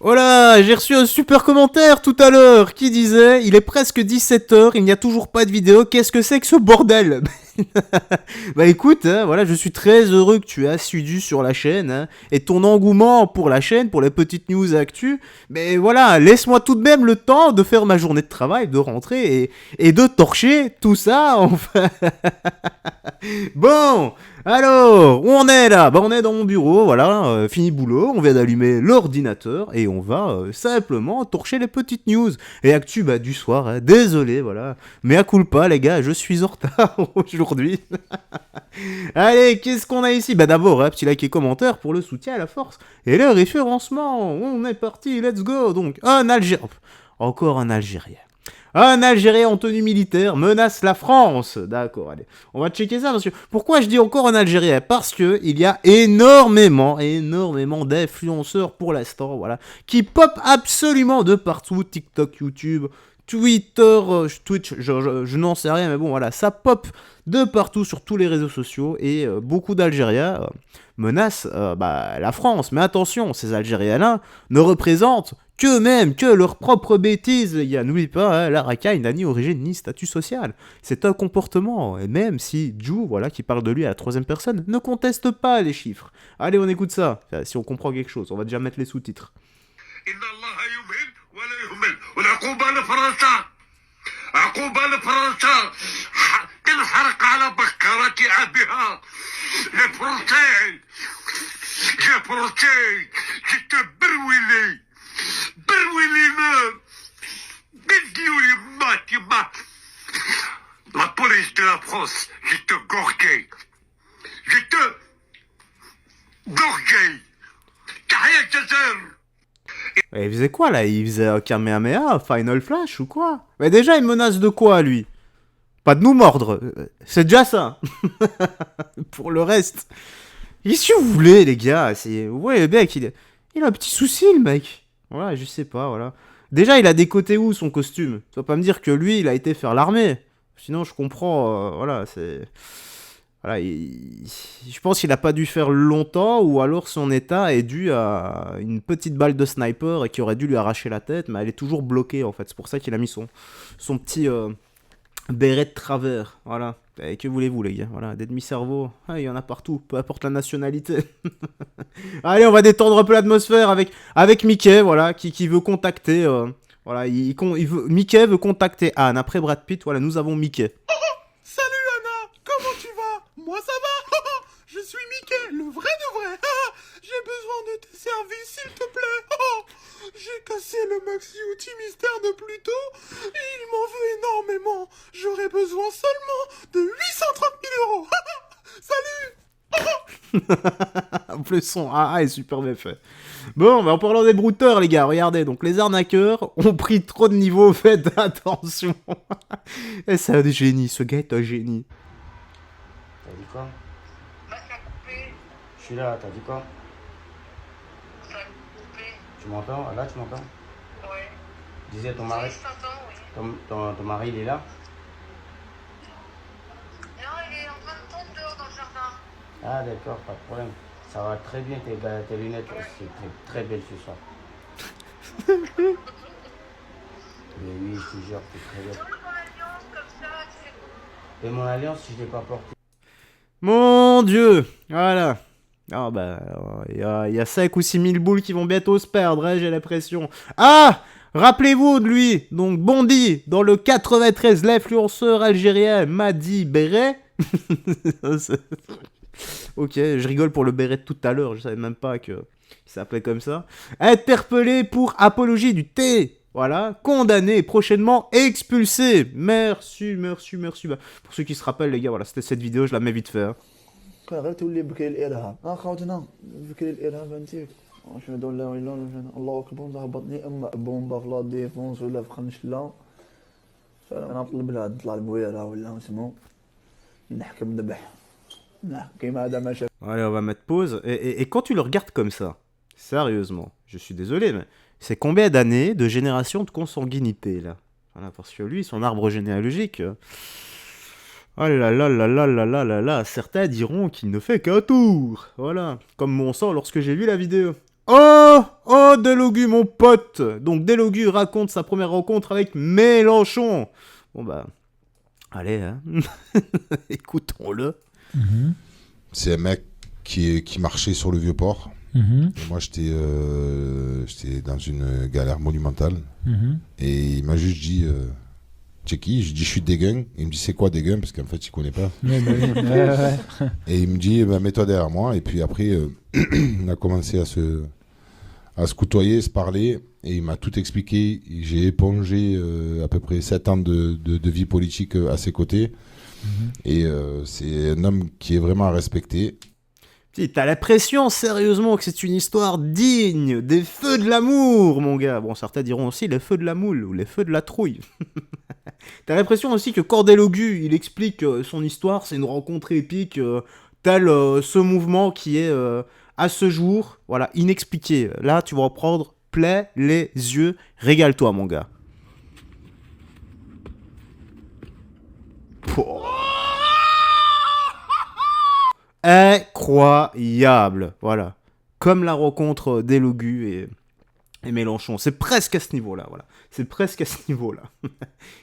Oh là, j'ai reçu un super commentaire tout à l'heure qui disait il est presque 17 h, il n'y a toujours pas de vidéo, qu'est-ce que c'est que ce bordel? Bah écoute, hein, voilà, je suis très heureux que tu aies assidu sur la chaîne, hein, et ton engouement pour la chaîne, pour les petites news actu. Mais voilà, laisse-moi tout de même le temps de faire ma journée de travail, de rentrer et de torcher tout ça. Enfin. Bon, alors, où on est là? Bah on est dans mon bureau, voilà, fini boulot, on vient d'allumer l'ordinateur et on va simplement torcher les petites news. Et actu bah, du soir, hein, désolé, voilà. Mais à culpa les gars, je suis en retard aujourd'hui. Allez, qu'est-ce qu'on a ici? Bah d'abord, petit like et commentaire pour le soutien à la force. Et le référencement, on est parti, let's go. Donc, un Algérien, encore un Algérien. Un Algérien en tenue militaire menace la France. D'accord, allez. On va checker ça parce que... Pourquoi je dis encore un Algérien? Parce que il y a énormément d'influenceurs pour l'instant, voilà, qui pop absolument de partout. TikTok, YouTube, Twitter, Twitch, je n'en sais rien, mais bon, voilà, ça pop de partout sur tous les réseaux sociaux et beaucoup d'Algériens menacent la France. Mais attention, ces Algériens-là ne représentent qu'eux-mêmes, que leurs propres bêtises, les gars. N'oublie pas, hein, la racaille n'a ni origine ni statut social. C'est un comportement. Et même si Ju, voilà, qui parle de lui à la troisième personne, ne conteste pas les chiffres. Allez, on écoute ça. Enfin, si on comprend quelque chose, on va déjà mettre les sous-titres. La police de la France, je te gorgueille. Je te gorgueille. Tahia Jazer. Et il faisait quoi là? Il faisait Kamehameha, Final Flash ou quoi? Mais déjà, il menace de quoi lui? Pas de nous mordre. C'est déjà ça. Pour le reste. Qu'est-ce que vous voulez, les gars? Ouais, le mec, il a un petit souci, le mec. Voilà, je sais pas, voilà. Déjà, il a décoté où son costume? Tu vas pas me dire que lui, il a été faire l'armée. Sinon, je comprends, voilà, c'est... Voilà, je pense qu'il a pas dû faire longtemps, ou alors son état est dû à une petite balle de sniper et qui aurait dû lui arracher la tête, mais elle est toujours bloquée, en fait. C'est pour ça qu'il a mis son petit béret de travers, voilà. Et que voulez-vous, les gars? Voilà, des demi-cerveaux, ah, il y en a partout, peu importe la nationalité. Allez, on va détendre un peu l'atmosphère avec Mickey, voilà, qui veut contacter... voilà, Mickey veut contacter Anne. Après Brad Pitt, voilà, nous avons Mickey. Salut Anna, comment tu vas? Moi ça va. Je suis Mickey, le vrai de vrai. J'ai besoin de tes services, s'il te plaît. J'ai cassé le maxi outil mystère de Pluto et il m'en veut énormément. J'aurais besoin seulement de 830 000 euros. Salut. En plus, son AA est super bien fait. Bon, en parlant des brouteurs, les gars, regardez. Donc, les arnaqueurs ont pris trop de niveau. Faites attention. Et c'est un génie. Ce gars est un génie. T'as dit quoi? Je suis là, t'as dit quoi? Tu m'entends? Là, tu m'entends? Ouais. Disais ton mari. Oui, je t'entends, oui. Ton mari, il est là? Non, il est en train de tomber dehors dans le jardin. Ah, d'accord, pas de problème. Ça va très bien, tes lunettes aussi. T'es très belle ce soir. Mais oui, je te jure, t'es très belle. Donne ton alliance comme ça, tu fais... Et mon alliance, si je l'ai pas portée. Mon Dieu. Voilà. Ah bah, il y a 5 ou 6 000 boules qui vont bientôt se perdre, hein, j'ai l'impression. Ah, rappelez-vous de lui. Donc, Bondy, dans le 93, l'influenceur algérien Madi Beret. Ok, je rigole pour le béret de tout à l'heure, je savais même pas qu'il s'appelait comme ça. Interpellé pour apologie du thé. Voilà, condamné et prochainement expulsé. Merci. Bah, pour ceux qui se rappellent, les gars, voilà, c'était cette vidéo, je la mets vite fait. Hein. غير تولي بكري الارهاب خوتنا بكري الارهاب انت شنو دول لا الا الله اكبر ضربتني اما بومبا في لا ديفونس ولا في خنشلا انا نطلب لها تطلع البويره ولا اسمو نحكم ذبح كيما هذا ما شاف. Allez, on va mettre pause. Et quand tu le regardes comme ça, sérieusement, je suis désolé, mais c'est combien d'années de génération de consanguinité, là? Voilà, parce que lui, son arbre généalogique... Oh là là là là là là là, certains diront qu'il ne fait qu'un tour. Voilà, comme mon sang lorsque j'ai vu la vidéo. Oh, Delogu, mon pote. Donc, Delogu raconte sa première rencontre avec Mélenchon. Bon, bah, allez, hein. Écoutons-le. C'est un mec qui marchait sur le Vieux-Port. Et moi, j'étais dans une galère monumentale. Et il m'a juste dit... Tu es qui? Je dis, je suis Dégain. Il me dit, c'est quoi Dégain? Parce qu'en fait, il connaît pas. Et il me dit, bah, mets-toi derrière moi. Et puis après, on a commencé à se côtoyer, se parler. Et il m'a tout expliqué. J'ai épongé à peu près 7 ans de vie politique à ses côtés. Et c'est un homme qui est vraiment à respecter. T'as l'impression, sérieusement, que c'est une histoire digne des feux de l'amour, mon gars. Bon, certains diront aussi les feux de la moule ou les feux de la trouille. T'as l'impression aussi que Cordelogu, il explique son histoire, c'est une rencontre épique, tel ce mouvement qui est, à ce jour, voilà, inexpliqué. Là, tu vas en prendre plein les yeux. Régale-toi, mon gars. Pouah. Incroyable, voilà. Comme la rencontre Delogu et Mélenchon. C'est presque à ce niveau-là, voilà. C'est presque à ce niveau-là.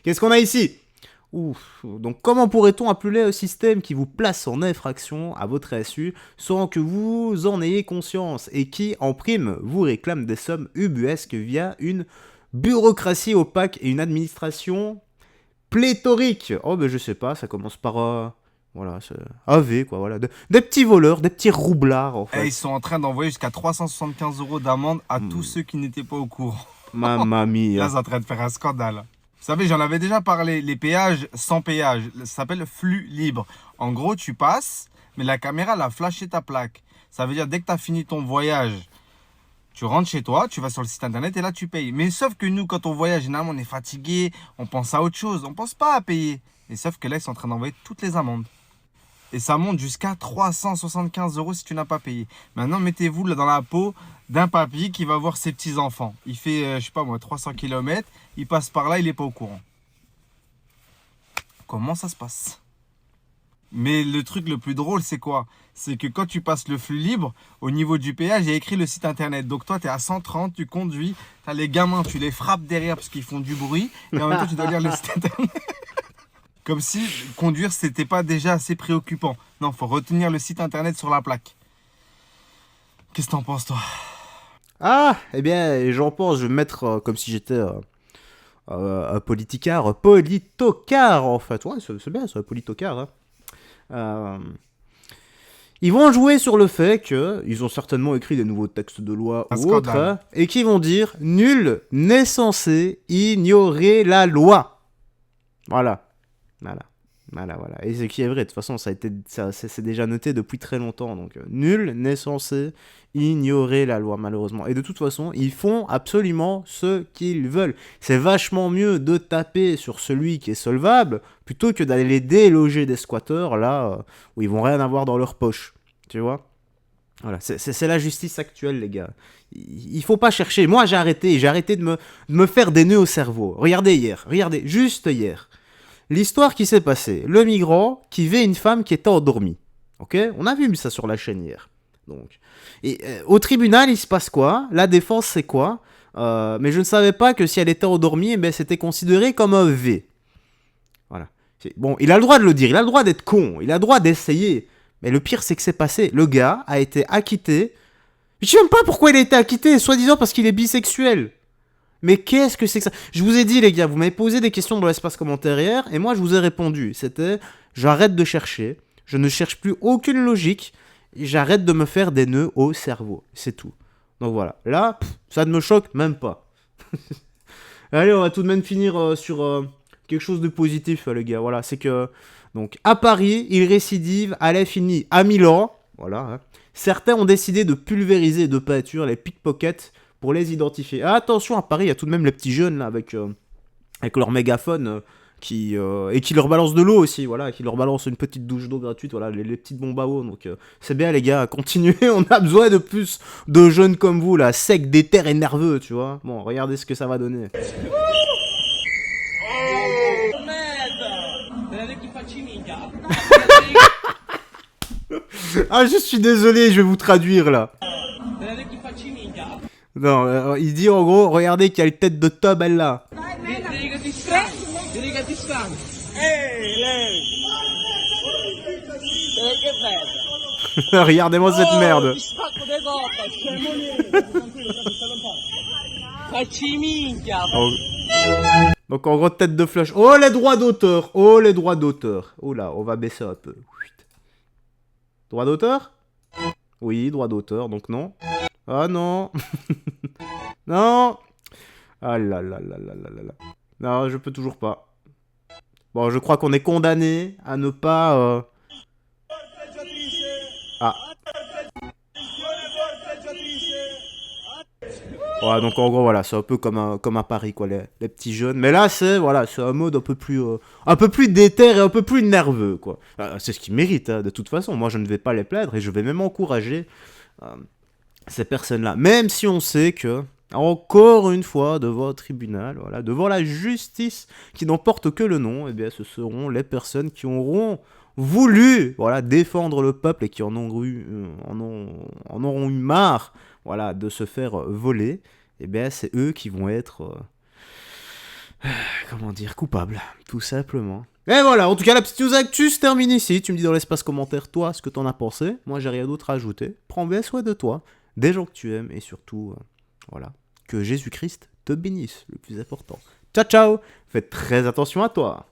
Qu'est-ce qu'on a ici? Ouf. Donc, comment pourrait-on appeler un système qui vous place en infraction à votre insu sans que vous en ayez conscience et qui, en prime, vous réclame des sommes ubuesques via une bureaucratie opaque et une administration pléthorique? Oh, ben je sais pas, ça commence par... Voilà, c'est AV, quoi, voilà. Des petits voleurs, des petits roublards, en fait. Ils sont en train d'envoyer jusqu'à 375 € d'amende à tous ceux qui n'étaient pas au courant. Mamma mia. Là, c'est en train de faire un scandale. Vous savez, j'en avais déjà parlé, les péages sans péage, ça s'appelle flux libre. En gros, tu passes, mais la caméra, elle a flashé ta plaque. Ça veut dire, dès que tu as fini ton voyage, tu rentres chez toi, tu vas sur le site internet et là, tu payes. Mais sauf que nous, quand on voyage, généralement, on est fatigué, on pense à autre chose, on pense pas à payer. Et sauf que là, ils sont en train d'envoyer toutes les amendes. Et ça monte jusqu'à 375 € si tu n'as pas payé. Maintenant, mettez-vous là dans la peau d'un papy qui va voir ses petits-enfants. Il fait, je sais pas moi, 300 km. Il passe par là, il n'est pas au courant. Comment ça se passe? Mais le truc le plus drôle, c'est quoi? C'est que quand tu passes le flux libre, au niveau du péage, il y a écrit le site internet. Donc toi, tu es à 130, tu conduis. Tu as les gamins, tu les frappes derrière parce qu'ils font du bruit. Et en même temps, tu dois lire le site internet. Comme si conduire, c'était pas déjà assez préoccupant. Non, faut retenir le site internet sur la plaque. Qu'est-ce que t'en penses, toi? Ah, eh bien, j'en pense, je vais me mettre comme si j'étais un politocard, en fait. Ouais, c'est bien, c'est un politocard. Hein. Ils vont jouer sur le fait qu'ils ont certainement écrit des nouveaux textes de loi ou autres, hein, et qu'ils vont dire « Nul n'est censé ignorer la loi ». Voilà. Et ce qui est vrai, de toute façon, c'est déjà noté depuis très longtemps. Donc, nul n'est censé ignorer la loi, malheureusement. Et de toute façon, ils font absolument ce qu'ils veulent. C'est vachement mieux de taper sur celui qui est solvable plutôt que d'aller les déloger des squatteurs, là, où ils vont rien avoir dans leur poche. Tu vois? Voilà, c'est la justice actuelle, les gars. Il faut pas chercher. Moi, j'ai arrêté de me faire des nœuds au cerveau. Regardez, juste hier. L'histoire qui s'est passée, le migrant qui vit une femme qui était endormie. Ok? On a vu ça sur la chaîne hier. Donc, et au tribunal, il se passe quoi? La défense, c'est quoi? Mais je ne savais pas que si elle était endormie, eh ben, c'était considéré comme un V. Voilà. Bon, il a le droit de le dire, il a le droit d'être con, il a le droit d'essayer. Mais le pire, c'est que c'est passé. Le gars a été acquitté. Je sais même pas pourquoi il a été acquitté, soi-disant parce qu'il est bisexuel. Mais qu'est-ce que c'est que ça? Je vous ai dit, les gars, vous m'avez posé des questions dans l'espace commentaire hier, et moi, je vous ai répondu. C'était, j'arrête de chercher, je ne cherche plus aucune logique, j'arrête de me faire des nœuds au cerveau. C'est tout. Donc voilà. Là, ça ne me choque même pas. Allez, on va tout de même finir sur quelque chose de positif, les gars. Voilà, c'est que, donc, à Paris, il récidive à l'infini. À Milan, voilà, hein, certains ont décidé de pulvériser de peinture les pickpockets pour les identifier. Ah, attention, à Paris, il y a tout de même les petits jeunes là, avec leur mégaphone et qui leur balance de l'eau aussi, voilà, qui leur balance une petite douche d'eau gratuite, voilà, les petites bombes à eau. Donc c'est bien, les gars, continuez, on a besoin de plus de jeunes comme vous, là, secs, déter et nerveux, tu vois. Bon, regardez ce que ça va donner. Ah, je suis désolé, je vais vous traduire là. Non, il dit en gros, regardez quelle tête de tub elle a. Regardez-moi cette merde. Oh. Donc en gros, tête de flush. Oh les droits d'auteur. Oh les droits d'auteur. Oh là, on va baisser un peu. Droit d'auteur? Oui, droit d'auteur, donc non. Ah non. Non. Ah là là là là là là là. Non, je peux toujours pas. Bon, je crois qu'on est condamné à ne pas... Ah. Ouais, donc en gros, voilà, c'est un peu comme un pari, quoi, les petits jeunes. Mais là, c'est un mode un peu plus déter et un peu plus nerveux, quoi. C'est ce qu'ils méritent, hein, de toute façon. Moi, je ne vais pas les plaindre et je vais même encourager ces personnes-là. Même si on sait que, encore une fois, devant le tribunal, voilà, devant la justice qui n'en porte que le nom, eh bien, ce seront les personnes qui auront voulu, voilà, défendre le peuple et qui en auront eu marre, voilà, de se faire voler. Eh bien, c'est eux qui vont être, comment dire, coupables, tout simplement. Et voilà, en tout cas, la petite news actu se termine ici. Tu me dis dans l'espace commentaire, toi, ce que t'en as pensé. Moi, j'ai rien d'autre à ajouter. Prends bien soin de toi, des gens que tu aimes, et surtout, voilà, que Jésus-Christ te bénisse, le plus important. Ciao, ciao. Fais très attention à toi.